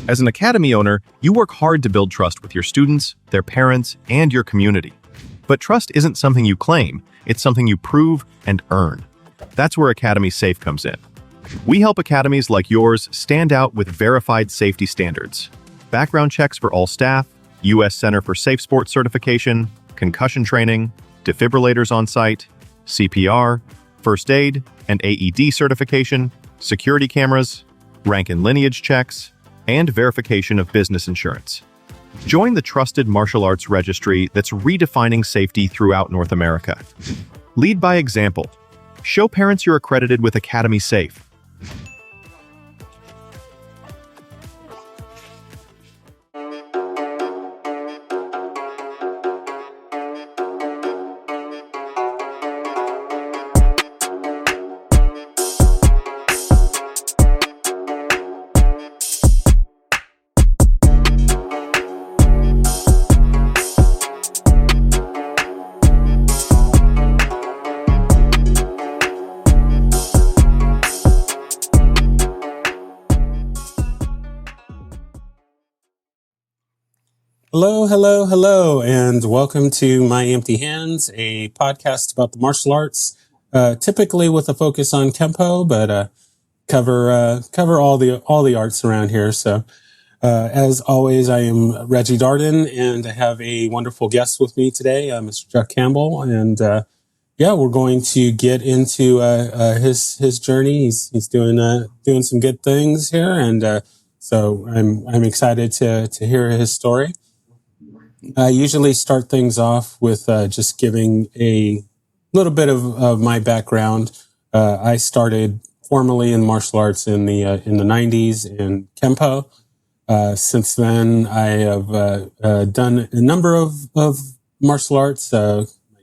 As an academy owner, you work hard to build trust with your students, their parents, and your community. But trust isn't something you claim, it's something you prove and earn. That's where Academy Safe comes in. We help academies like yours stand out with verified safety standards. Background checks for all staff, U.S. Center for Safe Sports certification, concussion training, defibrillators on site, CPR, first aid and AED certification, security cameras, rank and lineage checks, and verification of business insurance. Join the trusted martial arts registry that's redefining safety throughout North America. Lead by example. Show parents you're accredited with Academy Safe. Hello, and welcome to My Empty Hands, a podcast about the martial arts, typically with a focus on Kempo, but cover all the arts around here. So, as always, I am Reggie Darden, and I have a wonderful guest with me today, Mr. Jeff Campbell, and we're going to get into his journey. He's doing some good things here, and so I'm excited to hear his story. I usually start things off with just giving a little bit of my background. I started formally in martial arts in the 90s in Kempo. Since then, I have done a number of martial arts,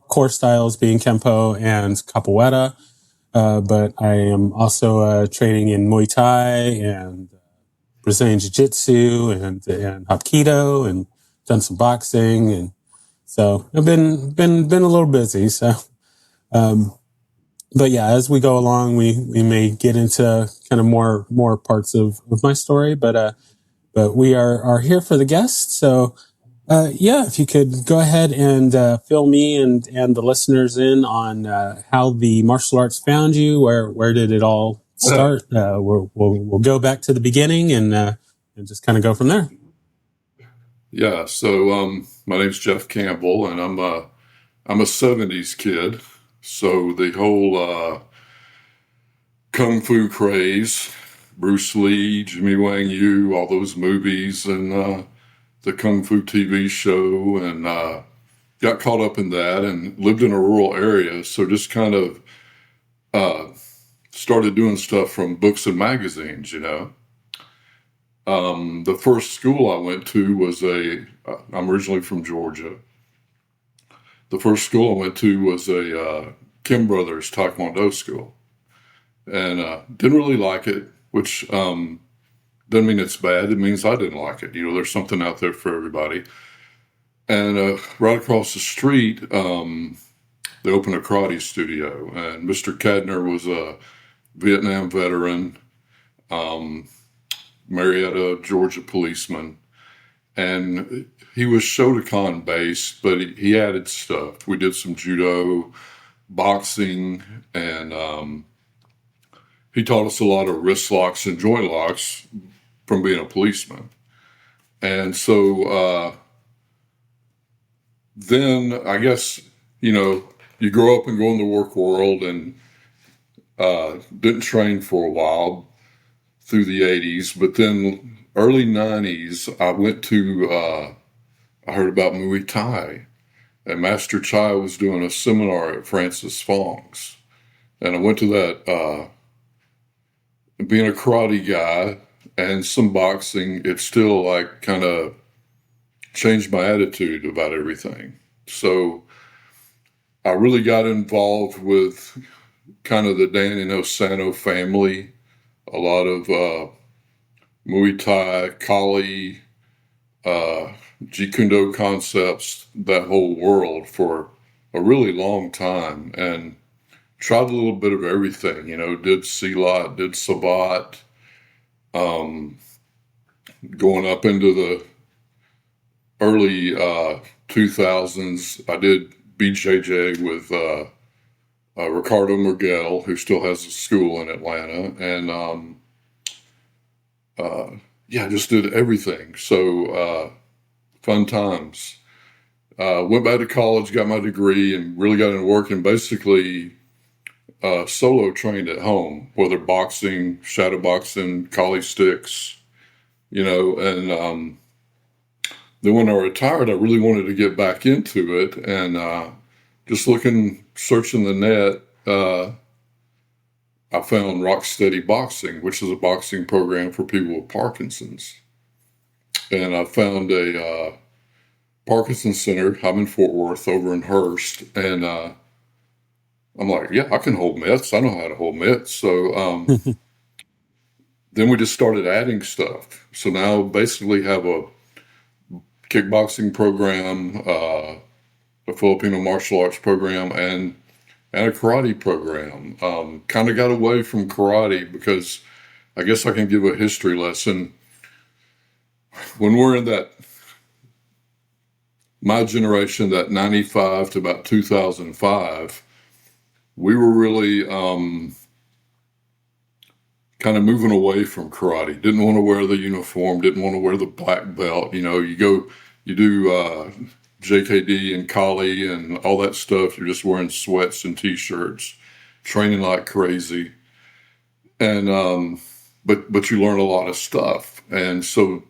core styles being Kempo and Capoeira. But I am also training in Muay Thai and Brazilian Jiu-Jitsu and Hapkido and done some boxing, and so I've been a little busy. So, but yeah, as we go along, we may get into kind of more parts of my story. But we are here for the guest. So, if you could go ahead and fill me and the listeners in on how the martial arts found you. Where did it all start? We'll go back to the beginning and just kind of go from there. Yeah, so my name's Jeff Campbell, and I'm a 70s kid. So the whole kung fu craze, Bruce Lee, Jimmy Wang Yu, all those movies, and the kung fu TV show, and got caught up in that and lived in a rural area. So just kind of started doing stuff from books and magazines, The first school I went to was I'm originally from Georgia. The first school I went to was a Kim Brothers Taekwondo school. And didn't really like it, which doesn't mean it's bad. It means I didn't like it. There's something out there for everybody. And right across the street, they opened a karate studio. And Mr. Kadner was a Vietnam veteran. Marietta, Georgia policeman, and he was Shotokan based, but he added stuff. We did some judo, boxing, and he taught us a lot of wrist locks and joint locks from being a policeman. And so then I guess, you grow up and go in the work world, and didn't train for a while through the 80s, but then early 90s, I went to, I heard about Muay Thai, and Master Chai was doing a seminar at Francis Fong's, and I went to that, being a karate guy and some boxing, it still kind of changed my attitude about everything. So I really got involved with kind of the Danny Nosano family, a lot of Muay Thai, Kali, Jeet Kune Do concepts, that whole world for a really long time, and tried a little bit of everything, did Silat, did Sabat, going up into the early 2000s, I did BJJ with Ricardo Miguel, who still has a school in Atlanta, and yeah, just did everything. So fun times. Went back to college, got my degree, and really got into work, and basically solo trained at home, whether boxing, shadow boxing, collie sticks, and then when I retired, I really wanted to get back into it, and just searching the net, I found Rocksteady Boxing, which is a boxing program for people with Parkinson's. And I found a Parkinson's Center. I'm in Fort Worth over in Hurst. And I'm like, yeah, I can hold mitts. I know how to hold mitts. So then we just started adding stuff. So now basically have a kickboxing program, a Filipino martial arts program, and a karate program. Kind of got away from karate because I guess I can give a history lesson. When we're in my generation, that 95 to about 2005, we were really kind of moving away from karate. Didn't want to wear the uniform, didn't want to wear the black belt. You do JKD and Kali and all that stuff. You're just wearing sweats and t-shirts, training like crazy. And, but you learn a lot of stuff. And so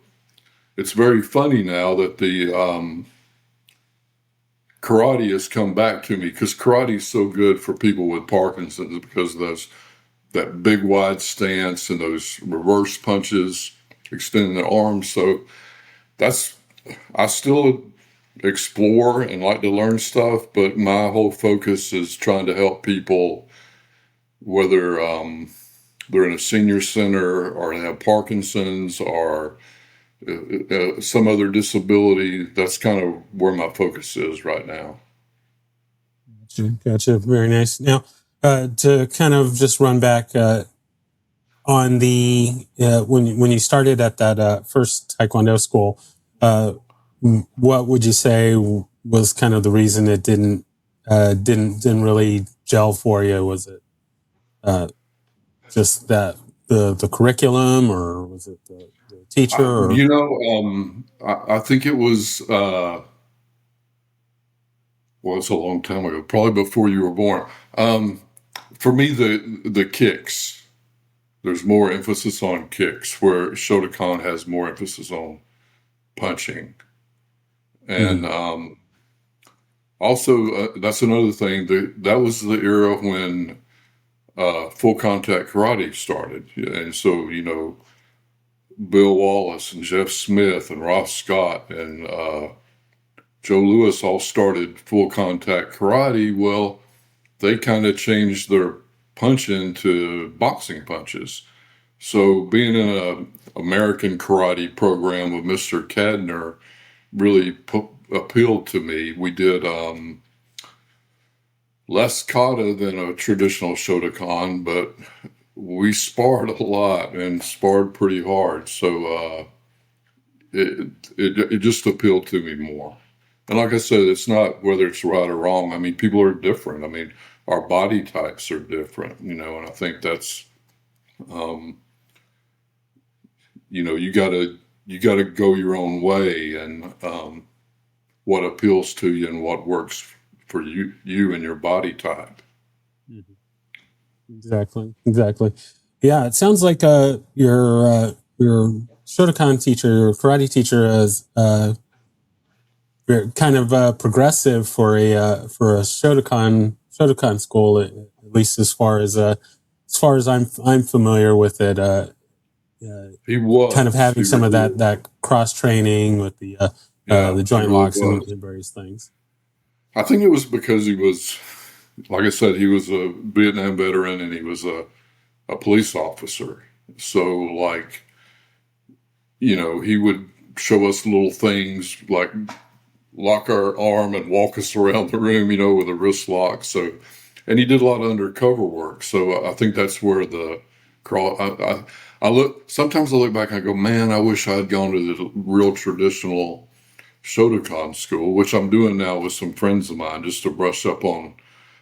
it's very funny now that the, karate has come back to me, because karate is so good for people with Parkinson's because of that big wide stance and those reverse punches, extending the arms. So I still explore and like to learn stuff, but my whole focus is trying to help people, whether they're in a senior center or they have Parkinson's or some other disability. That's kind of where my focus is right now. Gotcha. Very nice. Now, to kind of just run back on the when you started at that first Taekwondo school, what would you say was kind of the reason it didn't really gel for you? Was it just that the curriculum, or was it the teacher? Or? I think it was. Well, it's a long time ago, probably before you were born. For me, the kicks. There's more emphasis on kicks, where Shotokan has more emphasis on punching. And also, that's another thing. That was the era when full contact karate started. And so, Bill Wallace and Jeff Smith and Ross Scott and Joe Lewis all started full contact karate. Well, they kind of changed their punching to boxing punches. So being in an American karate program with Mr. Cadner really appealed to me. We did less kata than a traditional Shotokan, but we sparred a lot and sparred pretty hard. So it just appealed to me more. And like I said, it's not whether it's right or wrong. I mean, people are different. I mean, our body types are different, and I think that's, you gotta go your own way, and what appeals to you and what works for you and your body type. Exactly. Yeah, it sounds like your Shotokan teacher, your karate teacher, is kind of progressive for a Shotokan school, at least as far as I'm familiar with it. He was kind of having some of that cross training with the joint locks and various things. I think it was because he was, like I said, he was a Vietnam veteran and he was a police officer. So he would show us little things like lock our arm and walk us around the room, with a wrist lock. So, and he did a lot of undercover work. So I think that's where the crawl. Sometimes I look back and I go, man, I wish I had gone to the real traditional Shotokan school, which I'm doing now with some friends of mine just to brush up on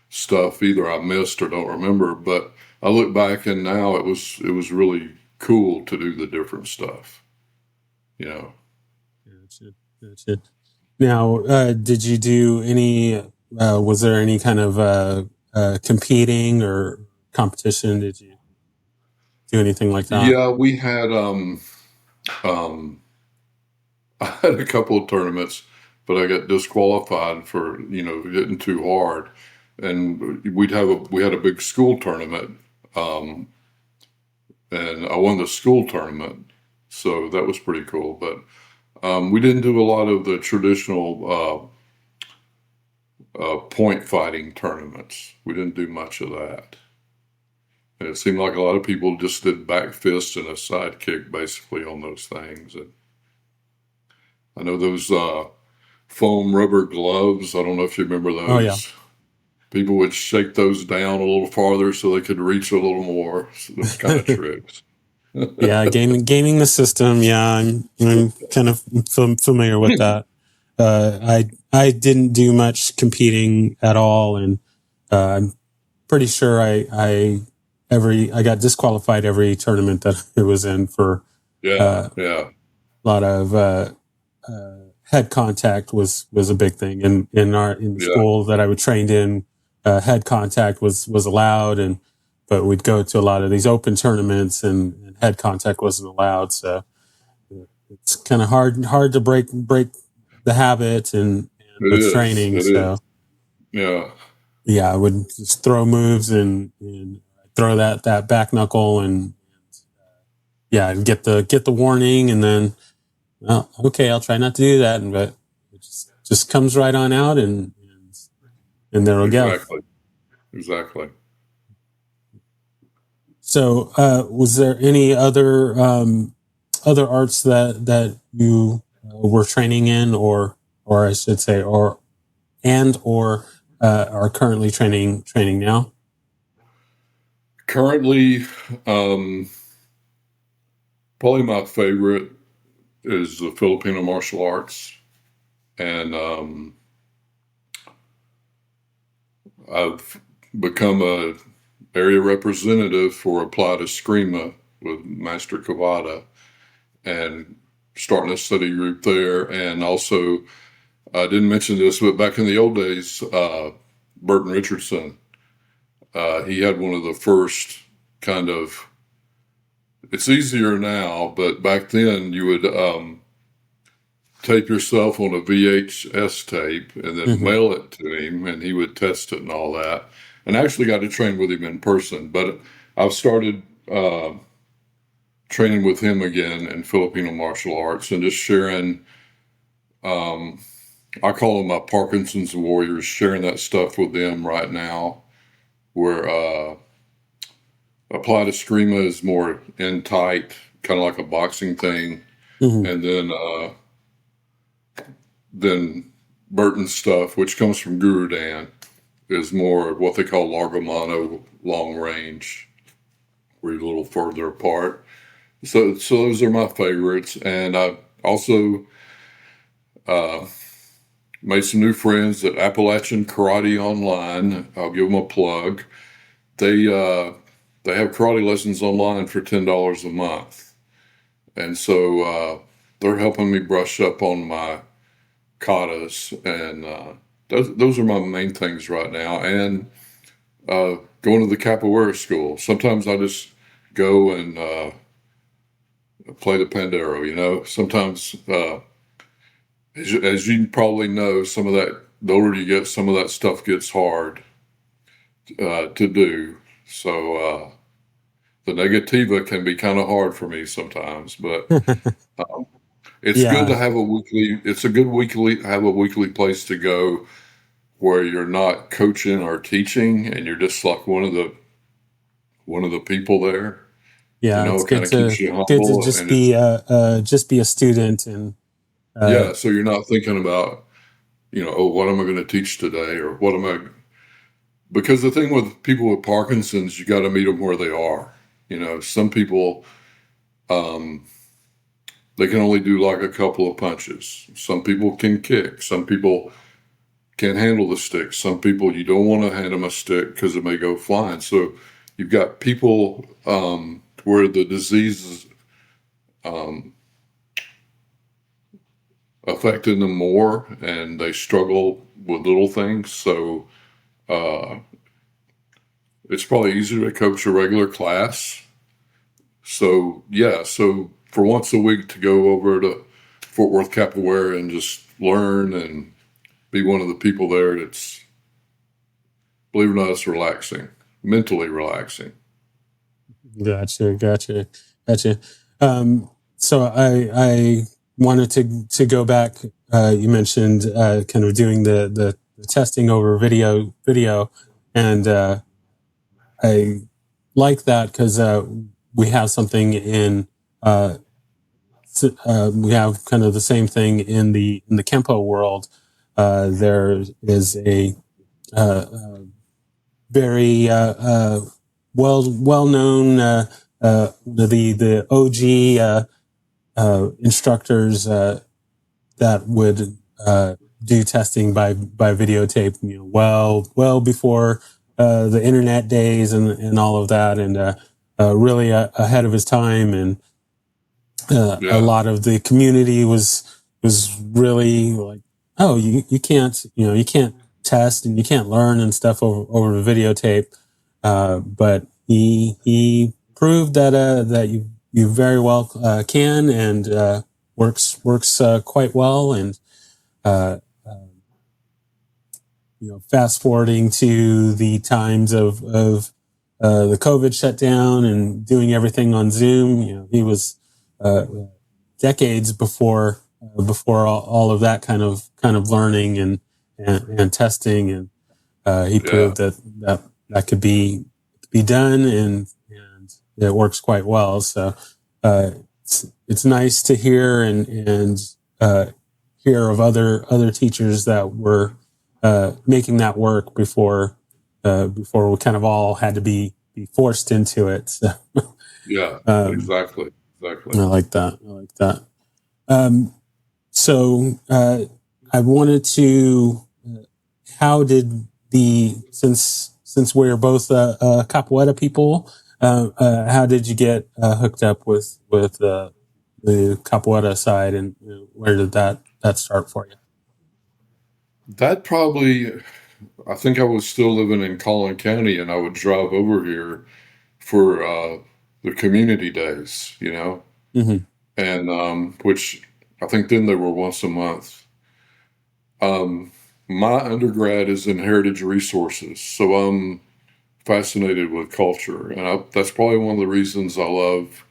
stuff either I missed or don't remember. But I look back and now it was really cool to do the different stuff, you know. Gotcha. Gotcha. Now, did you do any? Was there any kind of competing or competition? Did you do anything like that? Yeah, we had um I had a couple of tournaments, but I got disqualified for, hitting too hard. And we had a big school tournament, um, and I won the school tournament, so that was pretty cool. But we didn't do a lot of the traditional point fighting tournaments. We didn't do much of that. And it seemed like a lot of people just did back fist and a side kick basically on those things. And I know those foam rubber gloves. I don't know if you remember Oh yeah. those. People would shake those down a little farther so they could reach a little more. So those kind of tricks. Yeah, gaming the system. Yeah, I'm kind of familiar with that. I didn't do much competing at all, and I'm pretty sure I got disqualified every tournament that I was in for Yeah, a yeah, lot of head contact was a big thing in the yeah, school that I was trained in. Head contact was allowed, but we'd go to a lot of these open tournaments and head contact wasn't allowed. So it's kind of hard to break the habit and it with is. training. It is. So Yeah, yeah, I would just throw moves and throw that back knuckle and yeah, and get the warning and then okay, I'll try not to do that, but it just comes right on out and there we go. exactly. Exactly. So, was there any other arts that you were training in, or I should say, or are currently training now? Currently, um, probably my favorite is the Filipino martial arts. And I've become a area representative for Applied Eskrima with Master Kawada and starting a study group there. And also, I didn't mention this, but back in the old days, Burton Richardson, he had one of the first kind of, it's easier now, but back then you would tape yourself on a VHS tape and then Mm-hmm. mail it to him, and he would test it and all that. And I actually got to train with him in person, but I've started training with him again in Filipino martial arts and just sharing. I call them my Parkinson's warriors, sharing that stuff with them right now. Where Applied Eskrima is more in tight, kind of like a boxing thing, Mm-hmm. and then Burton's stuff, which comes from Guru Dan, is more what they call Largamano long range, where you're a little further apart. So those are my favorites, and I also uh, made some new friends at Appalachian Karate Online. I'll give them a plug. They they have karate lessons online for $10 a month, and so they're helping me brush up on my katas, and those are my main things right now. And going to the capoeira school. Sometimes I just go and play the pandero. Sometimes, as you probably know, some of that. The older you get, some of that stuff gets hard to do. So the negativa can be kind of hard for me sometimes, but it's good to Yeah, have a weekly. It's a good weekly have a weekly place to go where you're not coaching or teaching, and you're just like one of the people there. yeah, it's It kind of keeps you good to humble, and it's just be a student and uh, yeah. So you're not thinking about oh, what am I going to teach today, or what am I? Because the thing with people with Parkinson's, you got to meet them where they are. Some people Um, they can only do like a couple of punches. Some people can kick. Some people can't handle the stick. Some people, you don't want to hand them a stick because it may go flying. So you've got people where the disease is affecting them more and they struggle with little things. So uh, it's probably easier to coach a regular class. So, yeah, so for once a week to go over to Fort Worth Capoeira and just learn and be one of the people there, it's, believe it or not, it's relaxing, mentally relaxing. Gotcha. So I wanted to go back. You mentioned kind of doing the testing over video, and I like that because we have something in we have kind of the same thing in the Kempo world. There is a very well known the OG instructors that would do testing by videotape, well before the internet days and all of that, and really ahead of his time. And a Yeah, lot of the community was really like, oh, you can't you can't test and you can't learn and stuff over the videotape. But he proved that that you very well can, and works quite well. And uh, fast forwarding to the times of the COVID shutdown and doing everything on Zoom, he was uh, decades before all of that kind of learning and testing, and he yeah, proved that could be done, and it works quite well. So it's nice to hear and hear of other teachers that were making that work before we kind of all had to be forced into it. So, yeah, um, exactly, exactly. I like that. Um, so I wanted to. How did since we're both capoeira people? How did you get hooked up with the capoeira side, and where did that start for you? That probably, I think I was still living in Collin County and I would drive over here for the community days, Mm-hmm. and which I think then they were once a month. Um, my undergrad is in heritage resources, so I'm fascinated with culture, and that's probably one of the reasons I love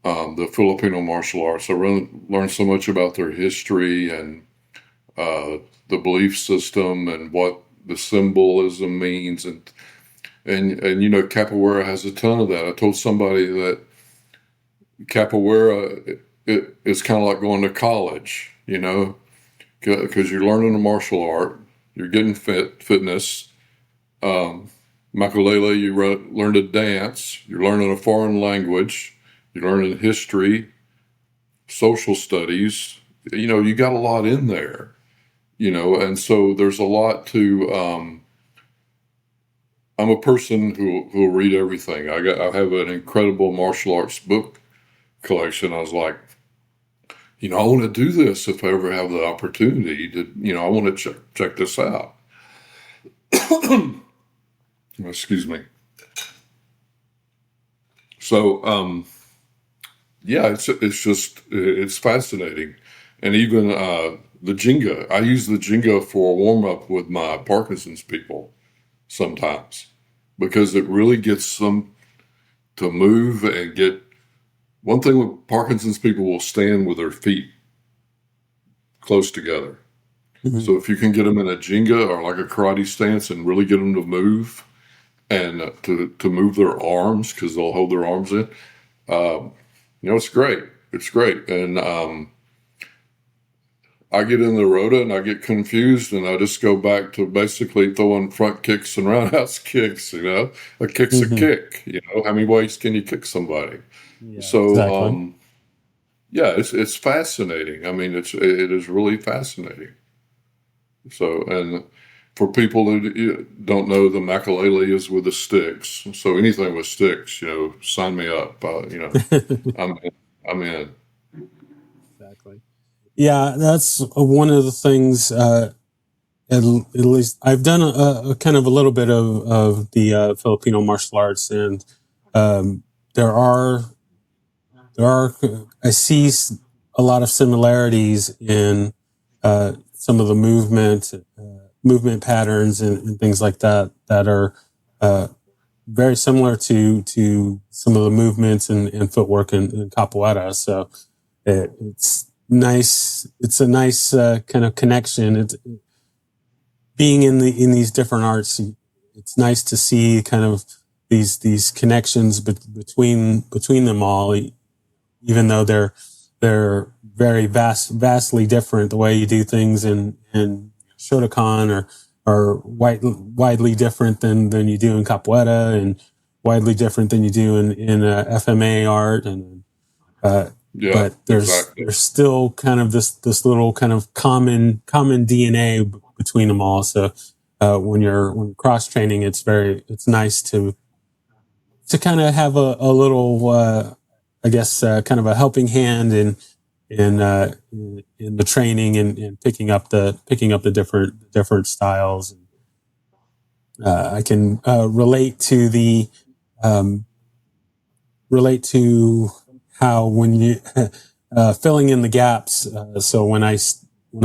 the Filipino martial arts. I learned so much about their history and the belief system and what the symbolism means, and capoeira has a ton of that. I told somebody that capoeira is kind of like going to college, because you're learning a martial art, you're getting fitness. Um, Makulele, you learn to dance, you're learning a foreign language, you're learning history, social studies. You got a lot in there, and so there's a lot to. I'm a person who'll read everything. I have an incredible martial arts book collection. I was like, I want to do this if I ever have the opportunity to. I want to check this out. Excuse me. So, yeah, it's fascinating, and even the Jenga. I use the Jenga for a warm up with my Parkinson's people sometimes because it really gets them to move and get. One thing with Parkinson's people will stand with their feet close together. Mm-hmm. So if you can get them in a Jenga or like a karate stance and really get them to move and to move their arms because they'll hold their arms in, it's great. It's great. And I get in the rota and I get confused and I just go back to basically throwing front kicks and roundhouse kicks. A kick's a Mm-hmm. kick. How many ways can you kick somebody? Yeah, So, exactly. yeah, it's fascinating. I mean, it is really fascinating. So, and for people who don't know, the makalele is with the sticks. So anything with sticks, sign me up. I'm I'm in. Exactly. Yeah, that's one of the things. At least I've done a kind of a little bit of the Filipino martial arts, and um, there are I see a lot of similarities in some of the movement patterns and things like that that are uh, very similar to some of the movements and footwork in capoeira. So it's nice. It's a nice kind of connection. It's being in these different arts. It's nice to see kind of these connections between them all, even though they're very vastly different. The way you do things in Shotokan are widely different than you do in capoeira, and widely different than you do in FMA art, and Yeah, but exactly. there's still kind of this little kind of common DNA between them all. So when cross training, it's nice to kind of have a little I guess kind of a helping hand in the training and picking up the different styles. I can um, relate to how when you filling in the gaps. So when I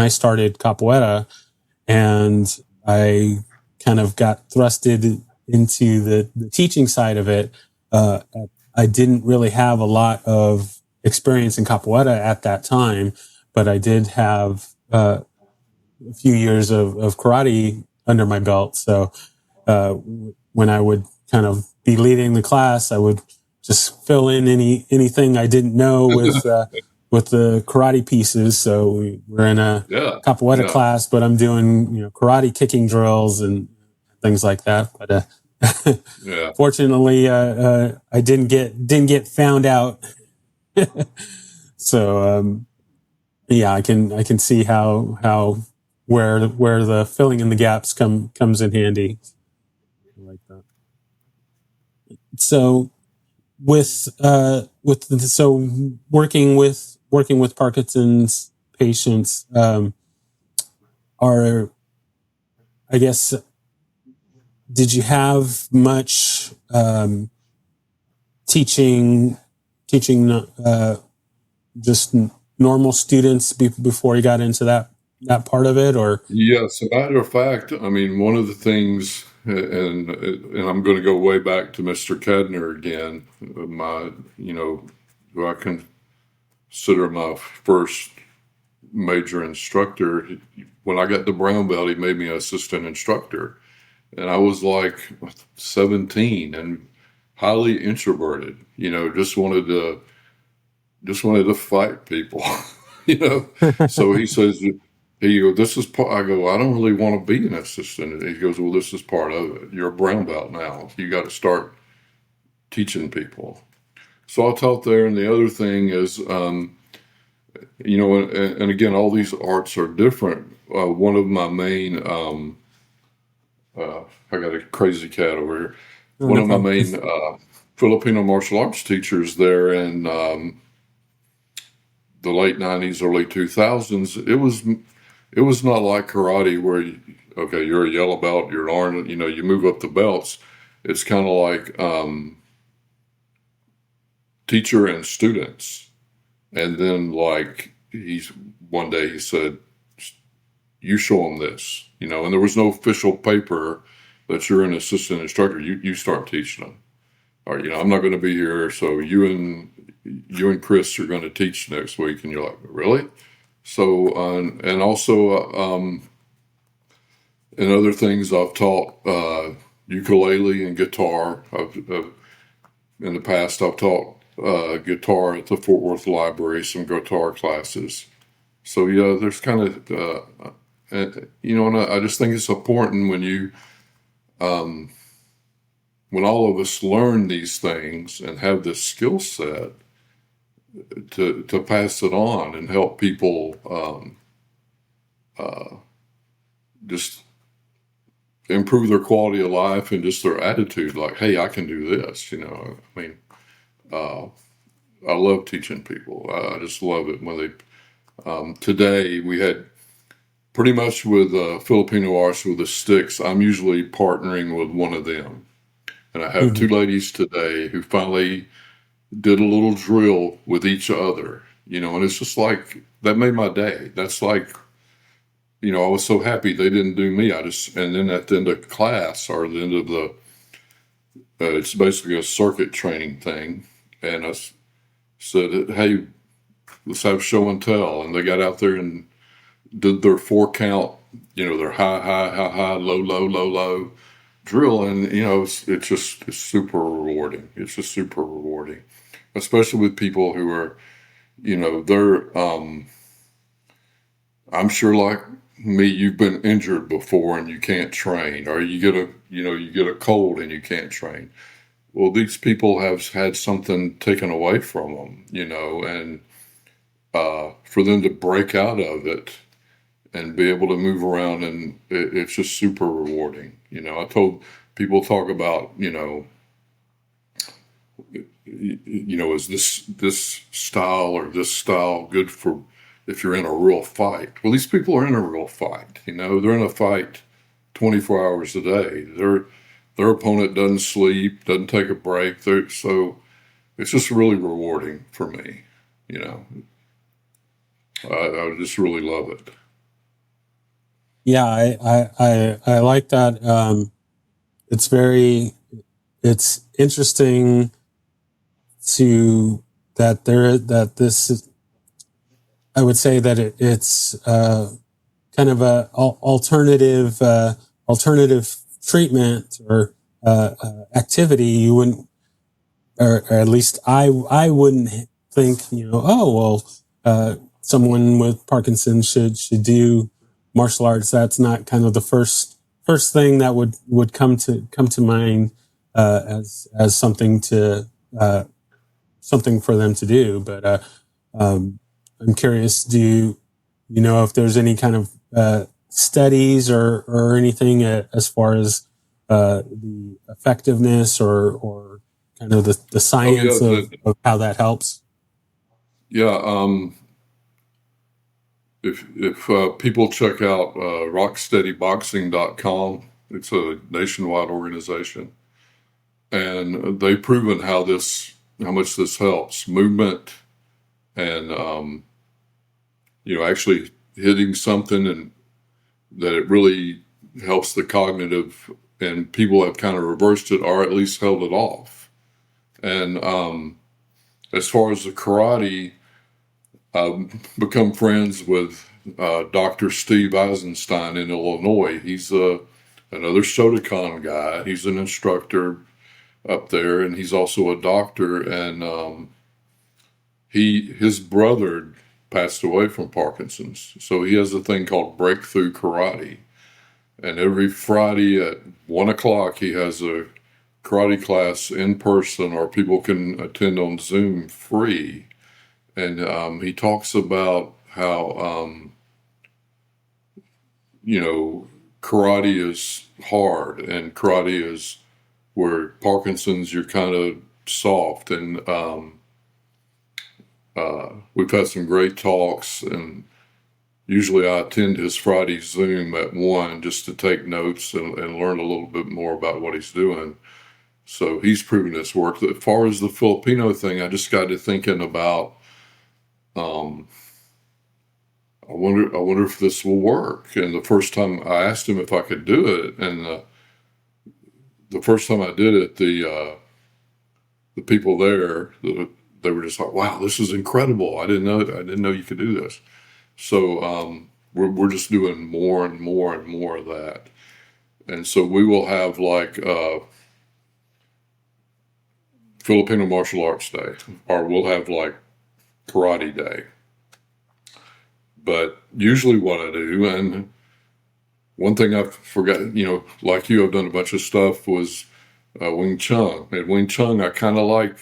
started capoeira and I kind of got thrusted into the teaching side of it, uh, I didn't really have a lot of experience in capoeira at that time, but I did have a few years of karate under my belt. So when I would kind of be leading the class, I would just fill in anything I didn't know with the karate pieces. So we're in a Yeah, capoeira yeah, class, but I'm doing karate kicking drills and things like that. But yeah. fortunately, I didn't get found out. So yeah, I can see how where the filling in the gaps comes in handy. I like that. So so working with Parkinson's patients, are I guess did you have much teaching teaching just normal students before you got into that part of it, or Yeah, as a matter of fact, I mean, one of the things, and I'm going to go way back to Mr. Kedner again, who I consider my first major instructor. When I got the brown belt, he made me an assistant instructor, and I was like 17 and highly introverted. Just wanted to fight people, you know. So he says, he goes, this is part. I go, I don't really want to be an assistant. And he goes, well, this is part of it. You're a brown belt now. You got to start teaching people. So I taught there, and the other thing is, and again, all these arts are different. One of my main, I got a crazy cat over here. oh, One no of my problem. main Filipino martial arts teachers there in the late '90s, early 2000s. It was not like karate where okay, you're a yellow belt, you're an orange, you move up the belts. It's kind of like teacher and students. And then like one day he said, you show them this, and there was no official paper that you're an assistant instructor. You start teaching them. Or, I'm not going to be here, so you and Chris are going to teach next week. And you're like, really? So, and also, and other things I've taught ukulele and guitar. In the past, I've taught guitar at the Fort Worth Library, some guitar classes. So yeah, there's kind of and I just think it's important when you when all of us learn these things and have this skill set to pass it on and help people just improve their quality of life and just their attitude, like, hey, I can do this. I mean, I love teaching people. I just love it when they. Today we had pretty much with Filipino arts with the sticks. I'm usually partnering with one of them, and I have two ladies today who finally did a little drill with each other. And it's just like that made my day. That's like, I was so happy they didn't do me. And then at the end of class or the end of it's basically a circuit training thing. And I said, hey, let's have show and tell. And they got out there and did their 4 count, their high, high, high, high, low, low, low, low drill. And, it's super rewarding. It's just super rewarding, especially with people who are, they're, I'm sure like me, you've been injured before and you can't train, or you get a cold and you can't train. Well, these people have had something taken away from them, and for them to break out of it and be able to move around, and it's just super rewarding. I told people talk about, is this style or this style good for if you're in a real fight? Well, these people are in a real fight. They're in a fight 24 hours a day. Their opponent doesn't sleep, doesn't take a break. So it's just really rewarding for me. I just really love it. Yeah, I like that. It's interesting that this is, I would say that it's kind of a alternative treatment or activity. You wouldn't, or at least I wouldn't think, someone with Parkinson's should do martial arts. That's not kind of the first thing that would come to mind as something something for them to do. But I'm curious, do you know if there's any kind of studies or anything as far as the effectiveness or kind of the science of how that helps? Yeah. If people check out rocksteadyboxing.com, it's a nationwide organization, and they've proven how much this helps movement, and actually hitting something, and that it really helps the cognitive, and people have kind of reversed it or at least held it off. And as far as the karate, I've become friends with Dr. Steve Eisenstein in Illinois. He's another Shotokan guy. He's an instructor up there, and he's also a doctor. And his brother passed away from Parkinson's, so he has a thing called Breakthrough Karate. And every Friday at 1:00, he has a karate class in person, or people can attend on Zoom free. And he talks about how, karate is hard, and karate is where Parkinson's, you're kind of soft. And we've had some great talks, and usually I attend his Friday Zoom at 1 just to take notes and learn a little bit more about what he's doing. So he's proven his work. As far as the Filipino thing, I just got to thinking about, I wonder if this will work. And the first time I asked him if I could do it, and the first time I did it, the people there, they were just like, "Wow, this is incredible! I didn't know you could do this." So we're just doing more and more and more of that, and so we will have like Filipino Martial Arts Day, or we'll have like Karate Day. But usually what I do, and one thing I forgot, like you, I've done a bunch of stuff, was Wing Chun. And Wing Chun, I kind of like,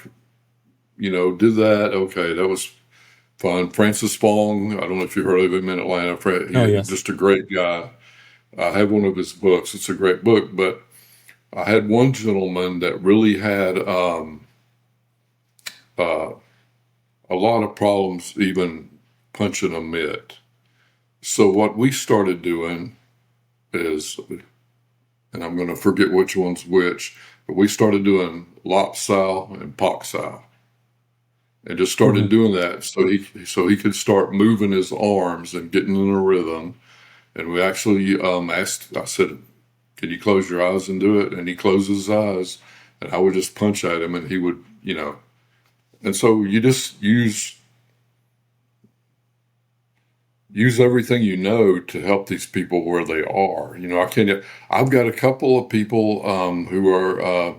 did that. Okay, that was fun. Francis Fong, I don't know if you heard of him in Atlanta. Oh, He's yes. just a great guy. I have one of his books. It's a great book, but I had one gentleman that really had uh, a lot of problems even punching a mitt. So what we started doing is, and I'm going to forget which one's which, but we started doing lop sao and pak sao, and just started Hmm. doing that so he could start moving his arms and getting in a rhythm. And we actually asked. I said, "Can you close your eyes and do it?" And he closed his eyes, and I would just punch at him, and he would, And so you just use everything you know to help these people where they are. I can't. I've got a couple of people who are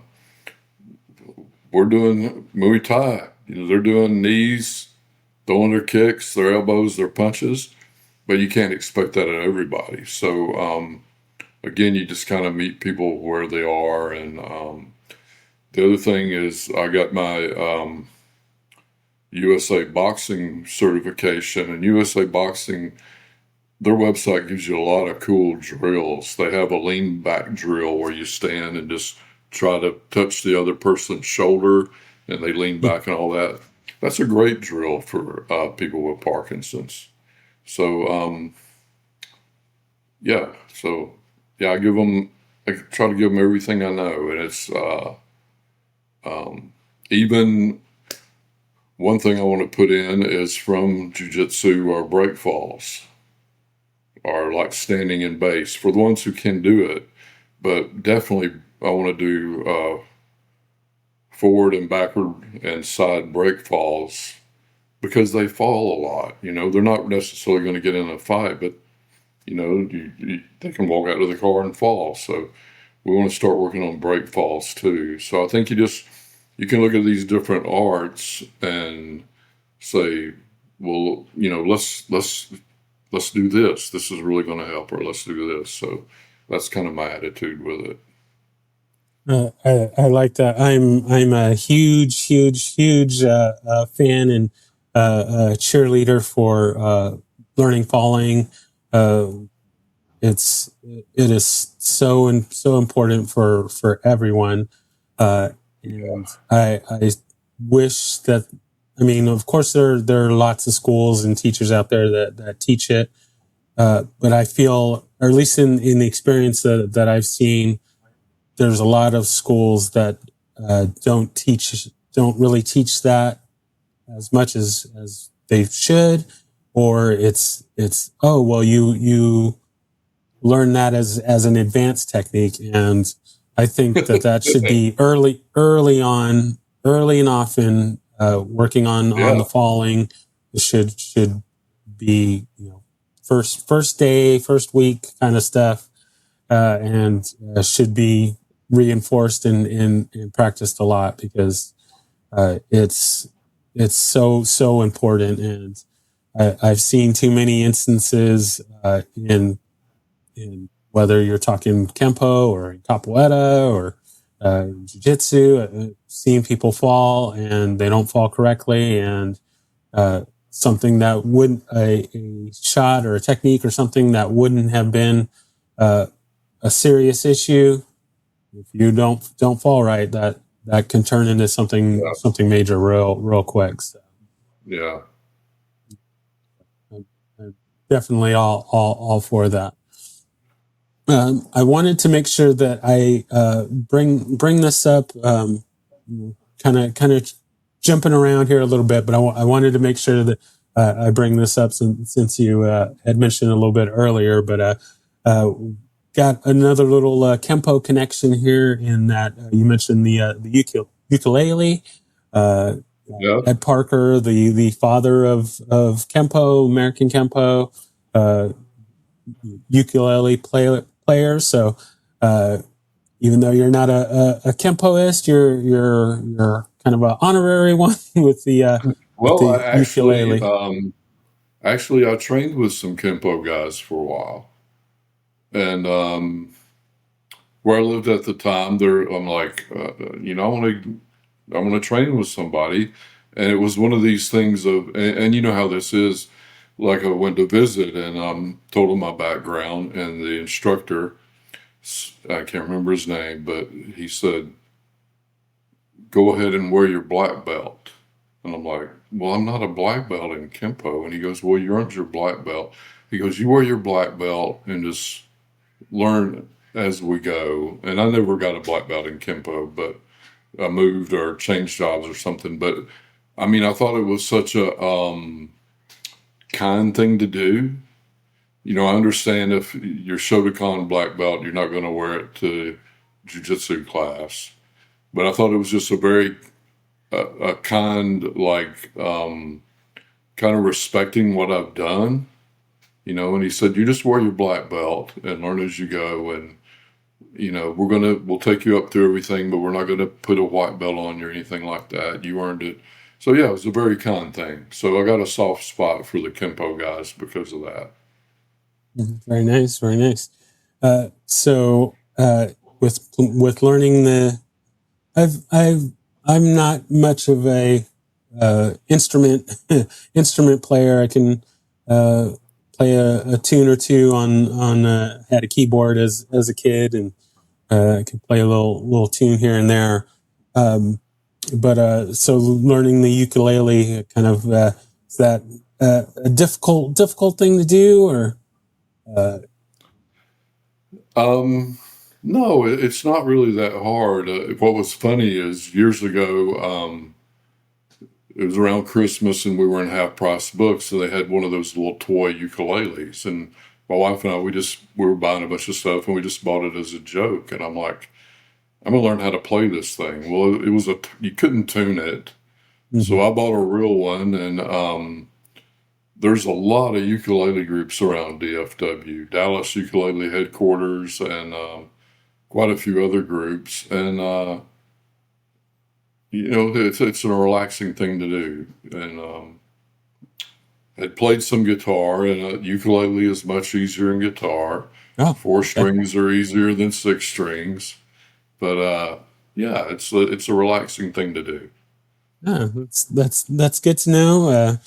we're doing Muay Thai. They're doing knees, throwing their kicks, their elbows, their punches, but you can't expect that of everybody. So again, you just kind of meet people where they are. And the other thing is, I got my USA Boxing certification, and USA Boxing, their website gives you a lot of cool drills. They have a lean back drill where you stand and just try to touch the other person's shoulder and they lean back and all that. That's a great drill for people with Parkinson's. So, yeah. So, yeah, I try to give them everything I know. And it's even one thing I want to put in is from jujitsu or break falls, or like standing in base for the ones who can do it. But definitely, I want to do forward and backward and side break falls because they fall a lot. They're not necessarily going to get in a fight, but they can walk out of the car and fall. So we want to start working on break falls too. So I think you can look at these different arts and say, well, let's do this. This is really going to help, or let's do this. So that's kind of my attitude with it. I like that. I'm a huge fan and cheerleader for learning falling. Uh, it is so important for everyone. Uh, Yeah. and I wish that, I mean, of course there are lots of schools and teachers out there that teach it. But I feel, or at least in the experience that I've seen, there's a lot of schools that don't really teach that as much as they should, or it's oh well, you learn that as an advanced technique. And I think that should be early and often, working on Yeah. the falling should be, first day, first week kind of stuff, and should be reinforced and practiced a lot, because it's so important. And I've seen too many instances in whether you're talking Kempo or capoeira or jiu-jitsu, seeing people fall and they don't fall correctly, and something that wouldn't, a shot or a technique or something that wouldn't have been uh, a serious issue, if you don't fall right, that can turn into Yeah. something major real quick. So Yeah. I'm definitely all for that. I wanted to make sure that I bring this up, kind of jumping around here a little bit, but I wanted to make sure that I bring this up since you had mentioned a little bit earlier. But got another little Kempo connection here, in that you mentioned the ukulele. Uh, Yeah. Ed Parker, the father of Kempo, American Kempo, ukulele player. So even though you're not a Kempoist, you're kind of an honorary one with Well, the ukulele. I trained with some Kempo guys for a while, and where I lived at the time, I'm like, I want to train with somebody. And it was one of these things of, and you know how this is, like I went to visit and told him my background, and the instructor, I can't remember his name, but he said, go ahead and wear your black belt. And I'm like, well, I'm not a black belt in Kempo. And he goes, well, you earned your black belt. He goes, you wear your black belt and just learn as we go. And I never got a black belt in Kempo, but I moved or changed jobs or something. But I mean, I thought it was such a kind thing to do. You know, I understand if you're Shotokan black belt, you're not going to wear it to jiu-jitsu class. But I thought it was just a very a kind, like, kind of respecting what I've done, you know. And he said, you just wear your black belt and learn as you go. And, you know, we'll take you up through everything, but we're not going to put a white belt on you or anything like that. You earned it. So, yeah, it was a very kind thing. So I got a soft spot for the Kempo guys because of that. Very nice, very nice. So with learning I'm not much of a instrument instrument player. I can play a tune or two on had a keyboard as a kid, and I could play a little tune here and there. But so learning the ukulele kind of is that a difficult thing to do, or No, it's not really that hard. What was funny is years ago, it was around Christmas and we were in half price books, and they had one of those little toy ukuleles. And my wife and I, we were buying a bunch of stuff and we just bought it as a joke. And I'm like, I'm gonna learn how to play this thing. Well, you couldn't tune it. So I bought a real one, and there's a lot of ukulele groups around DFW, Dallas Ukulele Headquarters, and quite a few other groups. And you know, it's a relaxing thing to do. And had played some guitar, and ukulele is much easier than guitar. oh, 4 strings are easier than 6 strings, but yeah, it's a relaxing thing to do. yeah, that's good to know.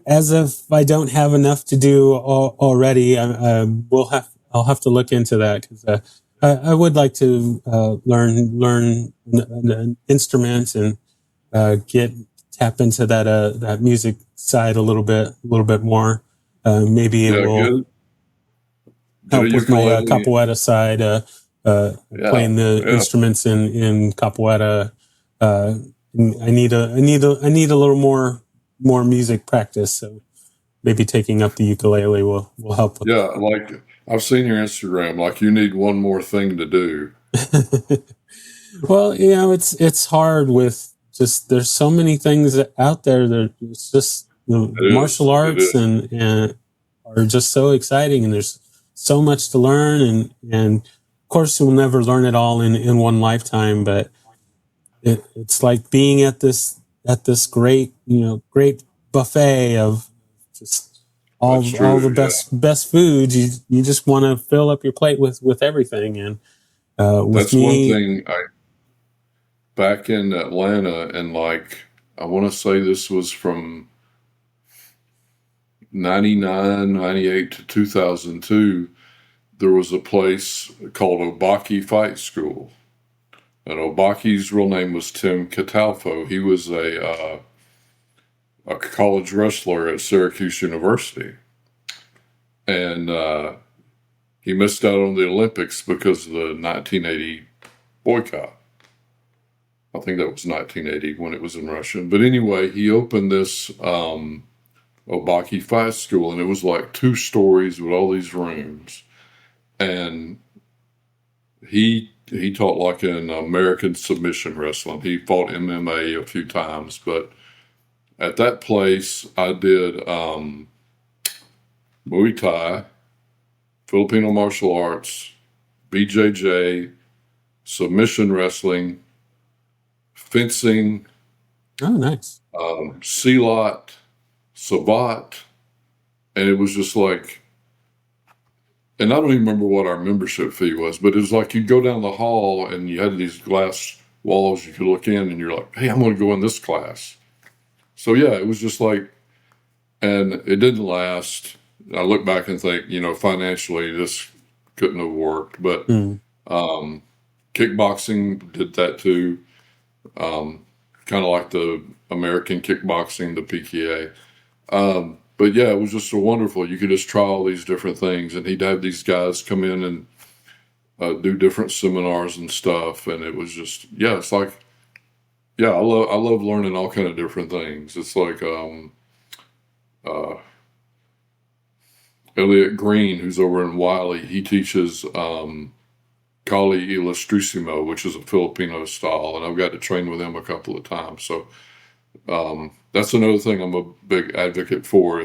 As if I don't have enough to do already, I'll have to look into that, because I would like to learn an instrument and tap into that music side a little bit more. Maybe it Yeah, will get a help with my ukulele. capoeira side, Yeah, playing the yeah. instruments in capoeira. Uh, I need a little more music practice. So maybe taking up the ukulele will help with Yeah, like I've seen your Instagram. Like you need one more thing to do. that. Well, it's hard with just, there's so many things out there that it's just the It martial is. It arts is. and are just so exciting, and there's so much to learn, and of course we'll never learn it all in one lifetime, but it's like being at this great buffet of just That's all the true. Yeah, best foods. You just want to fill up your plate with everything. And with that's one me, thing. Back in Atlanta, and like I want to say this was from 99, 98 to 2002. There was a place called Obaki Fight School. And Obaki's real name was Tim Catalfo. He was a college wrestler at Syracuse University. And he missed out on the Olympics because of the 1980 boycott. I think that was 1980 when it was in Russia. But anyway, he opened this Obaki Fight School, and it was like 2 stories with all these rooms. And he taught like in American submission wrestling. He fought MMA a few times, but at that place I did Muay Thai, Filipino martial arts, BJJ, submission wrestling, fencing, oh, nice. Silat, Savat, and it was just like and I don't even remember what our membership fee was, but it was like you'd go down the hall and you had these glass walls you could look in, and you're like, hey, I'm going to go in this class. So yeah, it was just like, and it didn't last. I look back and think, financially this couldn't have worked, but kickboxing did that too. Kind of like the American kickboxing, the PKA. But yeah, it was just so wonderful. You could just try all these different things, and he'd have these guys come in and do different seminars and stuff. And it was just, yeah, it's like, yeah, I love learning all kind of different things. It's like Elliot Green, who's over in Wiley, he teaches Kali Illustrissimo, which is a Filipino style, and I've got to train with him a couple of times. So that's another thing I'm a big advocate for.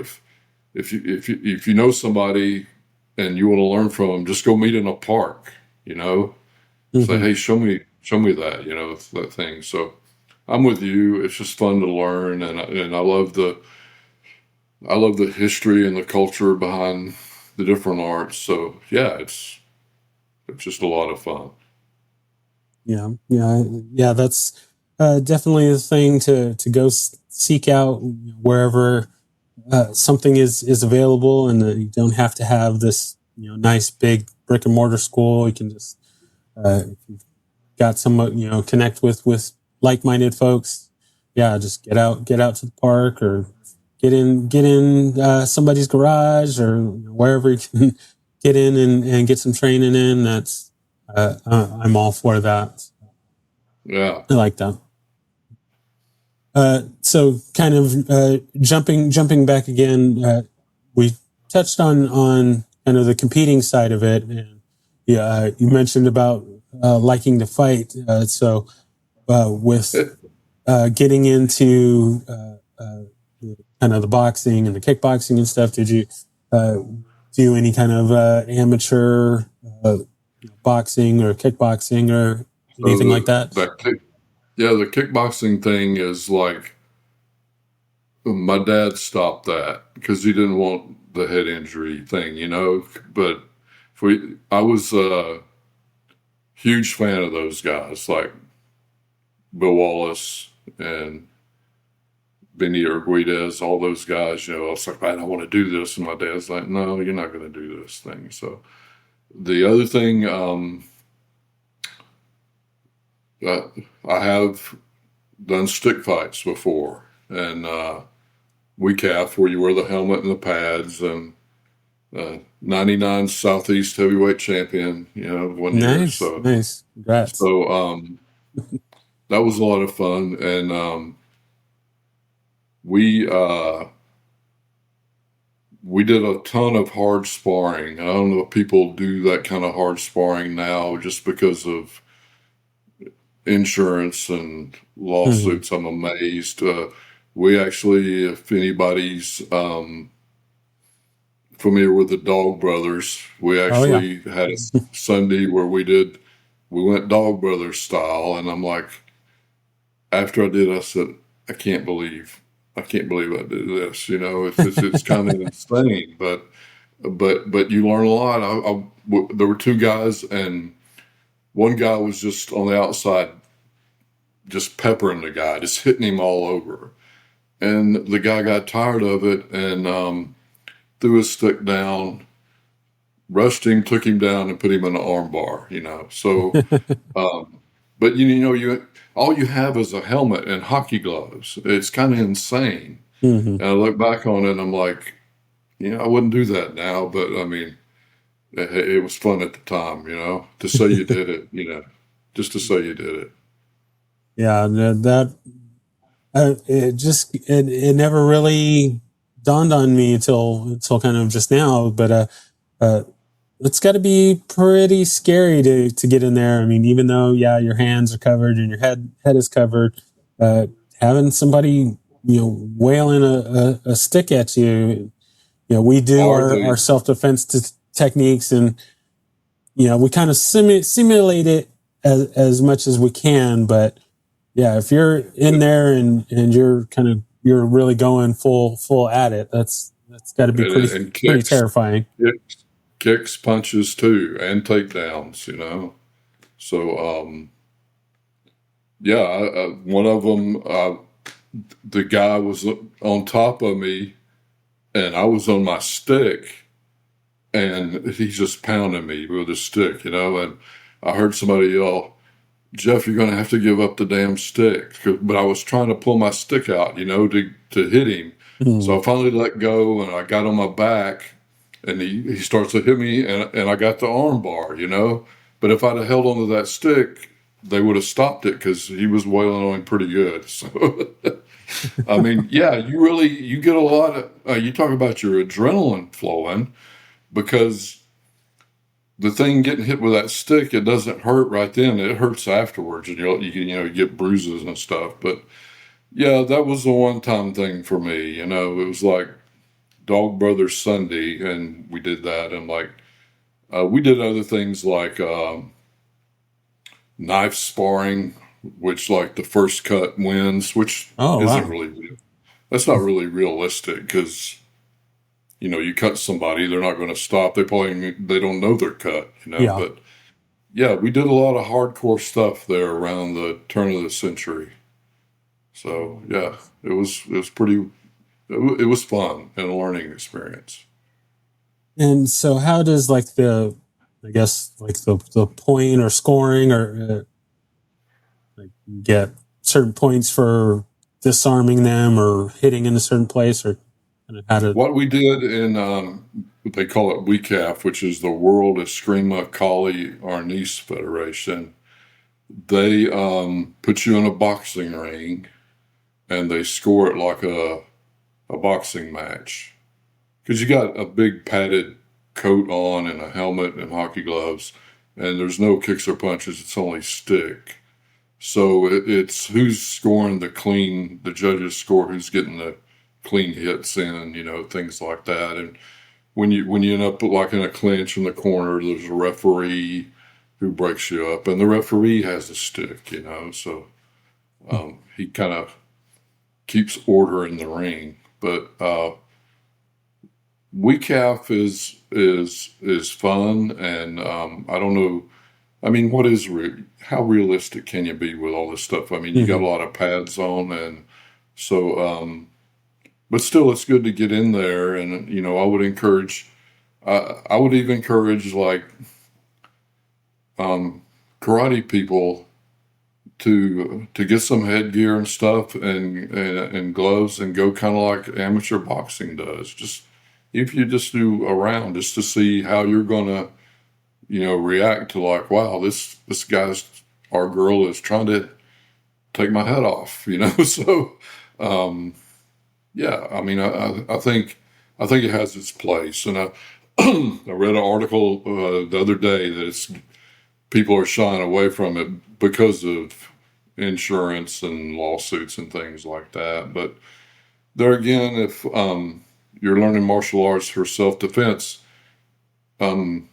If you know somebody and you want to learn from them, just go meet in a park. Say, hey, show me that, that thing. So I'm with you. It's just fun to learn, and I love the history and the culture behind the different arts. So yeah, it's just a lot of fun. Yeah. That's definitely the thing to go seek out wherever something is available, and you don't have to have this nice big brick and mortar school. You can just if you've got some connect with like-minded folks. Yeah, just get out to the park, or get in somebody's garage, or wherever you can get in and get some training in. That's I'm all for that. Yeah, I like that. So kind of jumping back again, we touched on kind of the competing side of it, and you mentioned about liking to fight. So with getting into kind of the boxing and the kickboxing and stuff, did you do any kind of amateur boxing or kickboxing or anything like that? The kickboxing thing is like, my dad stopped that because he didn't want the head injury thing, but I was a huge fan of those guys like Bill Wallace and Benny Urquidez, all those guys. I was like, man, I want to do this, and my dad's like, no, you're not going to do this thing. So the other thing, I have done stick fights before, and WCAF, where you wear the helmet and the pads, and 99 Southeast heavyweight champion, 1 year. So nice. Congrats. So that was a lot of fun, and we did a ton of hard sparring. I don't know if people do that kind of hard sparring now just because of insurance and lawsuits. I'm amazed. We actually, if anybody's familiar with the Dog Brothers, we actually had a Sunday where we went Dog Brothers style, and I'm like, after I did, I said, I can't believe I did this. It's kind of insane, but you learn a lot. There were two guys, and one guy was just on the outside, just peppering the guy, just hitting him all over. And the guy got tired of it and threw his stick down, rushed him, took him down, and put him in an arm bar, So, but all you have is a helmet and hockey gloves. It's kind of insane. And I look back on it and I'm like, I wouldn't do that now, but I mean, it was fun at the time, to say you did it, just to say you did it. Yeah, that it never really dawned on me until kind of just now. But it's got to be pretty scary to get in there. I mean, even though your hands are covered and your head is covered, having somebody wailing a stick at you. We do our self-defense techniques, and we kind of simulate it as much as we can, but if you're in there and you're really going full at it, that's got to be pretty terrifying. kicks, punches too, and takedowns, you know. So, yeah, one of them, the guy was on top of me, and I was on my stick, and he's just pounding me with his stick, you know. And I heard somebody yell, "Jeff, you're going to have to give up the damn stick." But I was trying to pull my stick out, you know, to hit him. So I finally let go, and I got on my back, and he starts to hit me, and I got the arm bar, you know. But if I'd have held onto that stick, they would have stopped it because he was wailing on him pretty good. So, I mean, yeah, you get a lot of, you talk about your adrenaline flowing because the thing getting hit with that stick, it doesn't hurt right then. It hurts afterwards, and you get bruises and stuff. But yeah, that was a one-time thing for me. You know, it was like Dog Brothers Sunday, and we did that, and like we did other things like knife sparring, which like the first cut wins, which Oh, isn't wow. really that's not really realistic because you cut somebody, they're not going to stop. They don't know they're cut, you know. Yeah. But yeah, we did a lot of hardcore stuff there around the turn of the century. So yeah, it was pretty. It was fun and a learning experience. And so how does like I guess like the point or scoring or like you get certain points for disarming them or hitting in a certain place or kind of how to, What we did in what they call it WECAF, which is the World Eskrima Kali Arnis Federation, they put you in a boxing ring and they score it like a boxing match because you got a big padded coat on and a helmet and hockey gloves, and there's no kicks or punches. It's only stick. So it's who's scoring the judges score who's getting the clean hits in, things like that. And when you end up like in a clinch in the corner, there's a referee who breaks you up, and the referee has a stick, so he kind of keeps order in the ring. But WECAF is fun, and I don't know. I mean, how realistic can you be with all this stuff? I mean, you got a lot of pads on, and so, but still, it's good to get in there. And I would encourage, I would even encourage like karate people to get some headgear and stuff and gloves and go kind of like amateur boxing does. Just if you just do a round just to see how you're gonna react to like, wow, this guy's our girl is trying to take my head off, So, yeah, I mean, I think it has its place, and I read an article the other day that people are shying away from it because of insurance and lawsuits and things like that. But there again, if you're learning martial arts for self-defense, how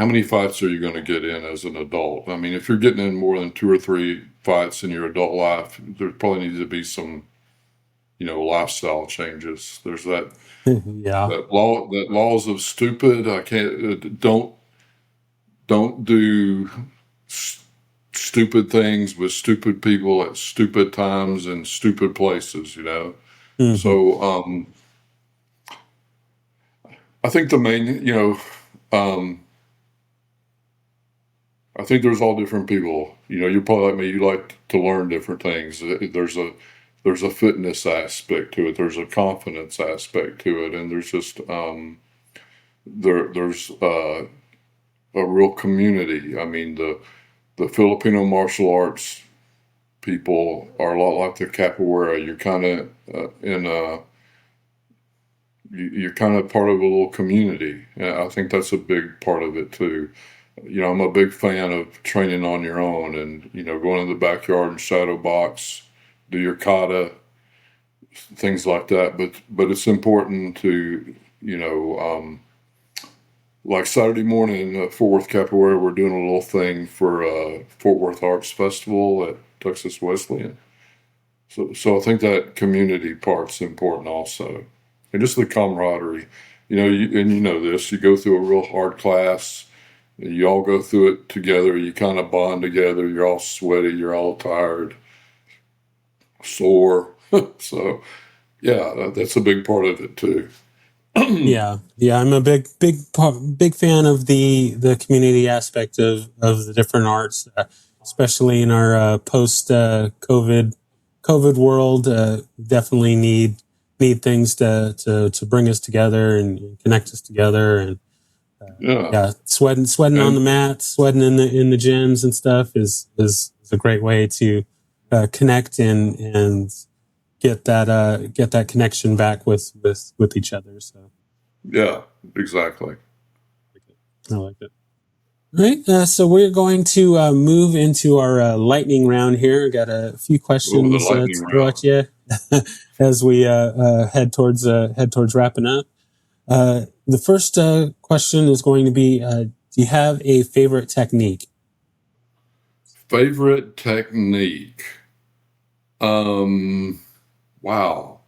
many fights are you going to get in as an adult? I mean, if you're getting in more than 2 or 3 fights in your adult life, there probably needs to be some, lifestyle changes. There's that yeah. laws of stupid. I can't. Don't do stupid things with stupid people at stupid times and stupid places. So I think the main, I think there's all different people. You're probably like me. You like to learn different things. There's a fitness aspect to it. There's a confidence aspect to it, and there's just there's a real community. I mean, the Filipino martial arts people are a lot like the capoeira. You're kind of you're kind of part of a little community. And I think that's a big part of it too. I'm a big fan of training on your own and, going in the backyard and shadow box, do your kata, things like that. But it's important to, like Saturday morning at Fort Worth Capoeira, we're doing a little thing for Fort Worth Arts Festival at Texas Wesleyan. So I think that community part's important also. And just the camaraderie. and you know this, you go through a real hard class, and you all go through it together, you kind of bond together, you're all sweaty, you're all tired, sore. So, yeah, that's a big part of it too. Yeah, I'm a big fan of the community aspect of the different arts, especially in our post COVID world. Definitely need things to bring us together and connect us together, and Yeah. yeah, sweating on the And mat, sweating in the gyms and stuff is a great way to connect and get that connection back with each other. So yeah, exactly. I like it. All right, so we're going to move into our lightning round here. I got a few Oh, the questions to lightning throw at round. you as we head towards wrapping up. The first question is going to be: do you have a favorite technique? Favorite technique? Um, wow.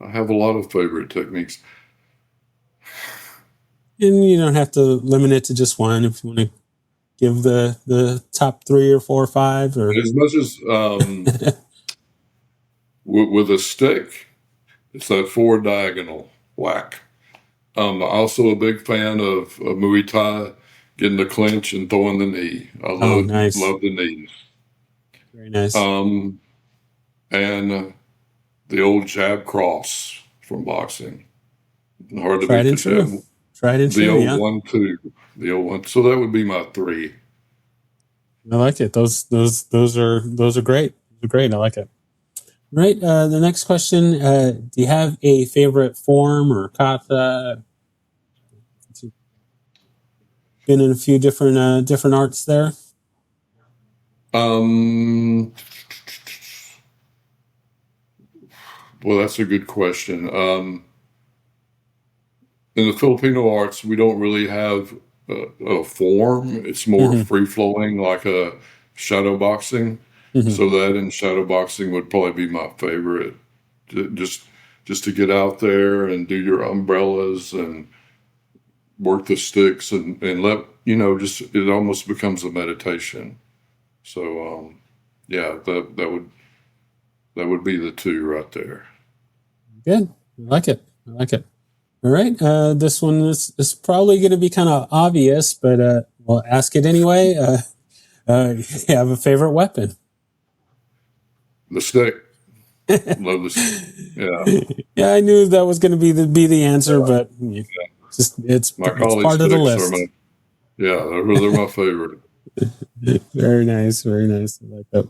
I have a lot of favorite techniques. And you don't have to limit it to just one. If you want to give the top 3 or 4 or 5, or As much as with a stick, it's that forward diagonal whack. Also a big fan of Muay Thai, getting the clinch and throwing the knee. I oh, love nice, love the knees. very nice, Um, and the old jab cross from boxing. Hard to tried beat and the true, jab. tried and The true. old Yeah, 1-2. The old one. So that would be my 3. I like it. Those are great. Those are great. I like it. Right. The next question: do you have a favorite form or kata? Been in a few different arts there. Um, well, that's a good question. In the Filipino arts, we don't really have a form. It's more Mm-hmm. free flowing, like a shadow boxing. Mm-hmm. So that in shadow boxing would probably be my favorite. Just just to get out there and do your umbrellas and work the sticks and let just it almost becomes a meditation. So yeah, that would be the 2 right there. Good. I like it. I like it. All right. This one is probably going to be kind of obvious, but we'll ask it anyway. You have a favorite weapon? The stick, love the stick. Yeah, Yeah, I knew that was going to be the answer, yeah. but My it's collie part of the sticks are list. they're my favorite. Very nice. Very nice. I like that.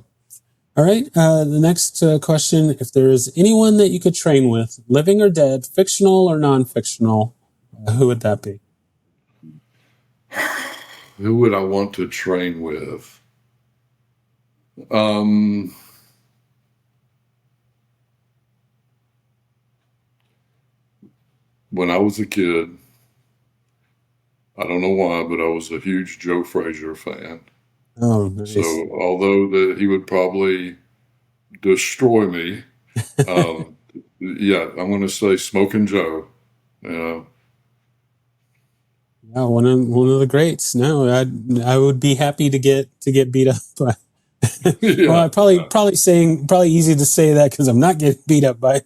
All right. The next question: if there is anyone that you could train with, living or dead, fictional or non-fictional, who would that be? Who would I want to train with? Um, when I was a kid, I don't know why, but I was a huge Joe Frazier fan. Oh, So nice. although that he would probably destroy me, um, yeah, I'm going to say Smoking Joe. Yeah, Yeah, one of the greats. No, I would be happy to get beat up by. Well, yeah, I probably easy to say that because I'm not getting beat up by.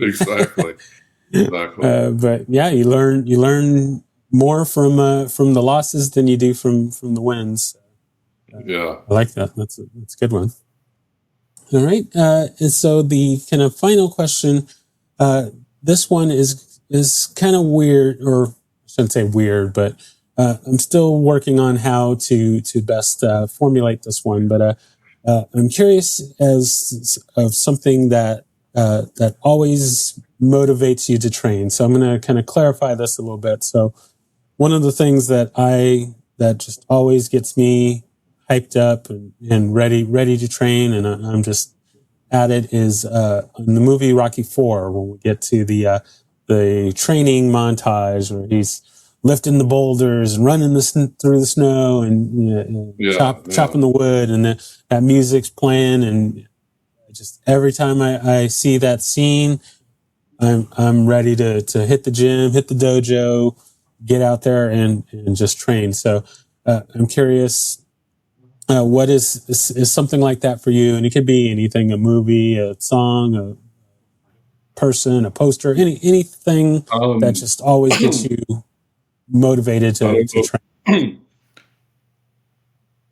exactly, exactly. But yeah, you learn more from the losses than you do from the wins. Yeah. I like that. That's a good one. All right. And so the kind of final question, uh, this one is kind of weird, or I shouldn't say weird, but I'm still working on how to best formulate this one. But I'm curious as of something that always motivates you to train. So I'm going to kind of clarify this a little bit. So one of the things that just always gets me hyped up and ready to train, and I'm just at it, is in the movie Rocky Four, when we get to the training montage where he's lifting the boulders and running through the snow and Yeah, yeah, chopping the wood, and that music's playing, and just every time I see that scene, I'm ready to hit the gym, hit the dojo, get out there and just train. So I'm curious, what is something like that for you? And it could be anything: a movie, a song, a person, a poster, anything that Um, just always gets I you motivated don't to train.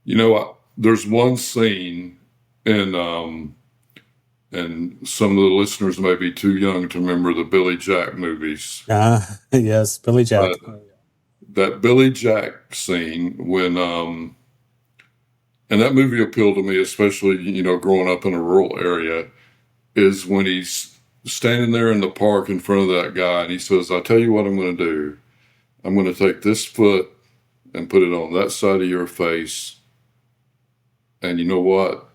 know. There's one scene in, and some of the listeners may be too young to remember the Billy Jack movies, Yes, Billy Jack. but that Billy Jack scene and that movie appealed to me, especially, growing up in a rural area, is when he's standing there in the park in front of that guy and he says, "I'll tell you what I'm going to do. I'm going to take this foot and put it on that side of your face. And you know what?"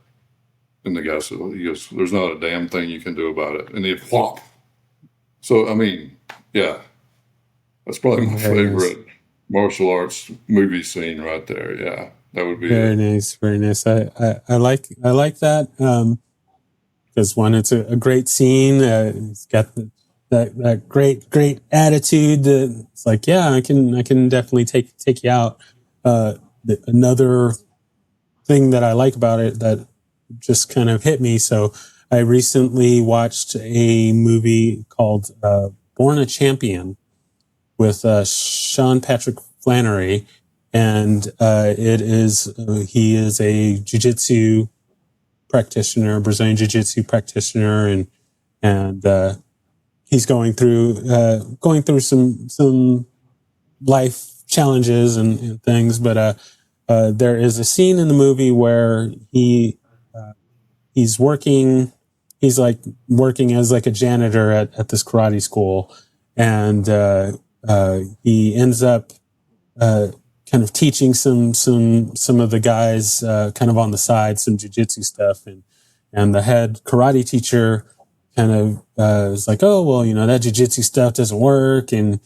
And the guy said, he goes, "There's not a damn thing you can do about it." And he whop. So, I mean, yeah, that's probably my Very nice. favorite martial arts movie scene right there. Yeah, that would be Very it. nice. Very nice. I like that. Because one, it's a great scene. It's got that great attitude. It's like, yeah, I can definitely take you out. Another thing that I like about it that just kind of hit me. So I recently watched a movie called Born a Champion with Sean Patrick Flannery, and he is a jiu-jitsu practitioner, Brazilian jiu-jitsu practitioner, and he's going through some life challenges and things. But there is a scene in the movie where he's working, he's like working as like a janitor at this karate school, and he ends up uh, kind of teaching some of the guys kind of on the side some jiu-jitsu stuff, and the head karate teacher kind of is like, "Oh, well, that jiu-jitsu stuff doesn't work," and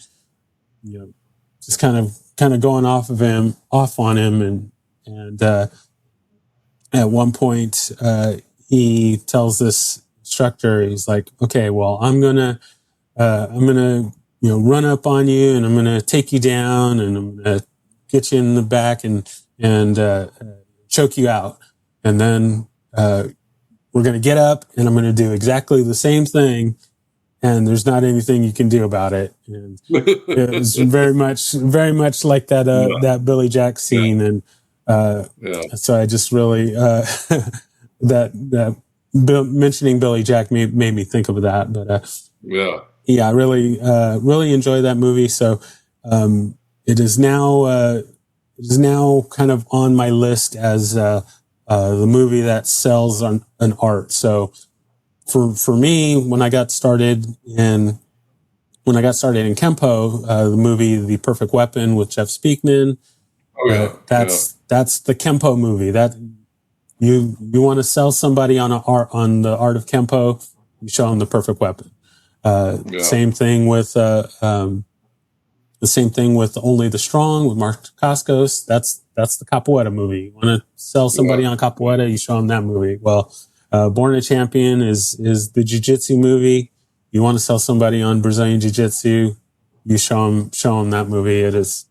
just kind of going off on him, and at one point he tells this instructor, he's like, "Okay, well, I'm gonna run up on you, and I'm gonna take you down, and I'm gonna get you in the back and choke you out, and then we're gonna get up, and I'm gonna do exactly the same thing, and there's not anything you can do about it." And it was very much like that Yeah, that Billy Jack yeah, scene, and uh, yeah, so I just really that mentioning Billy Jack made me think of that, but. yeah. Yeah, I really enjoy that movie. So it is now kind of on my list as the movie that sells on an art. So for me, when I got started in Kempo, the movie The Perfect Weapon with Jeff Speakman, Oh, yeah, yeah, that's the Kempo movie. That you want to sell somebody on the art of Kempo, you show them The Perfect Weapon. yeah, Same thing with the same thing with Only the Strong with Mark Dacascos. That's the Capoeira movie. You want to sell yeah, somebody on yeah, Capoeira, you show them that movie. Well, Born a Champion is the Jiu-Jitsu movie. You want to sell somebody on Brazilian Jiu-Jitsu, you show them that movie. It's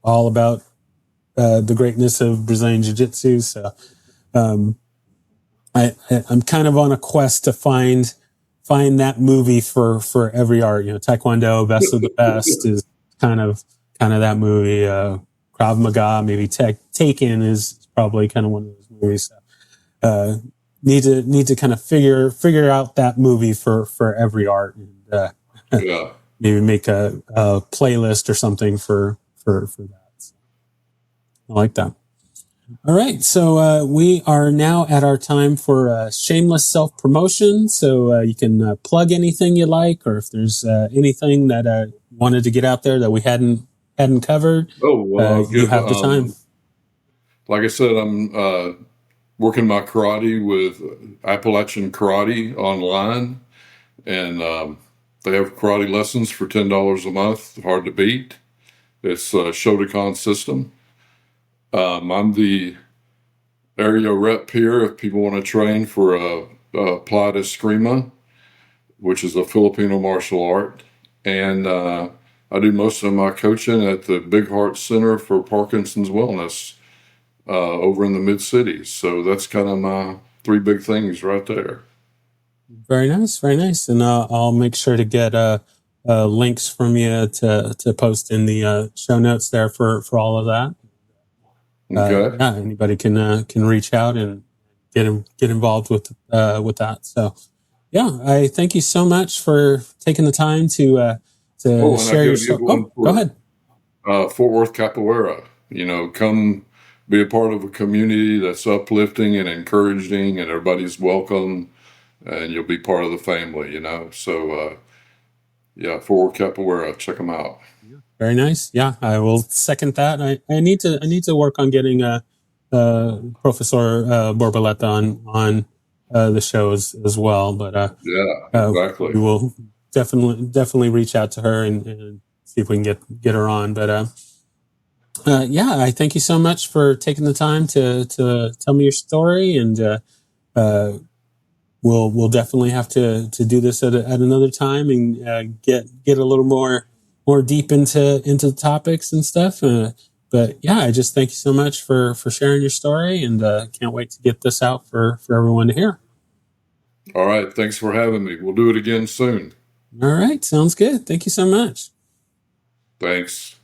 all about the greatness of Brazilian Jiu-Jitsu. So um, I'm kind of on a quest to find that movie for every art. Taekwondo, Best of the Best is kind of that movie. Krav Maga, maybe Taken is probably kind of one of those movies. So, need to kind of figure out that movie for every art, and yeah. maybe make a playlist or something for that. So I like that. All right, so we are now at our time for shameless self promotion. So you can plug anything you like, or if there's anything that you wanted to get out there that we hadn't covered, Oh, well, I'll you give, have the time. like I said, I'm working my karate with Appalachian Karate online, and they have karate lessons for $10 a month. Hard to beat. It's a Shotokan system. I'm the area rep here if people want to train for a Plata Eskrima. which is a Filipino martial art. And I do most of my coaching at the Big Heart Center for Parkinson's Wellness over in the mid-cities. So that's kind of my three big things right there. Very nice, very nice. And I'll make sure to get links from you to post in the show notes there for all of that. Okay. Yeah, anybody can reach out and get involved with that. So, yeah, I thank you so much for taking the time to share your story. Oh, go ahead. Fort Worth Capoeira. Come be a part of a community that's uplifting and encouraging, and everybody's welcome, and you'll be part of the family. So yeah, Fort Worth Capoeira. Check them out. Very nice. Yeah, I will second that. I need to work on getting Professor Borboleta on the show as well. But yeah, exactly. We will definitely reach out to her and see if we can get her on. But yeah, I thank you so much for taking the time to tell me your story, and we'll definitely have to do this at another time and get a little more deep into the topics and stuff. But yeah, I just thank you so much for sharing your story, and can't wait to get this out for everyone to hear. All right. Thanks for having me. We'll do it again soon. All right. Sounds good. Thank you so much. Thanks.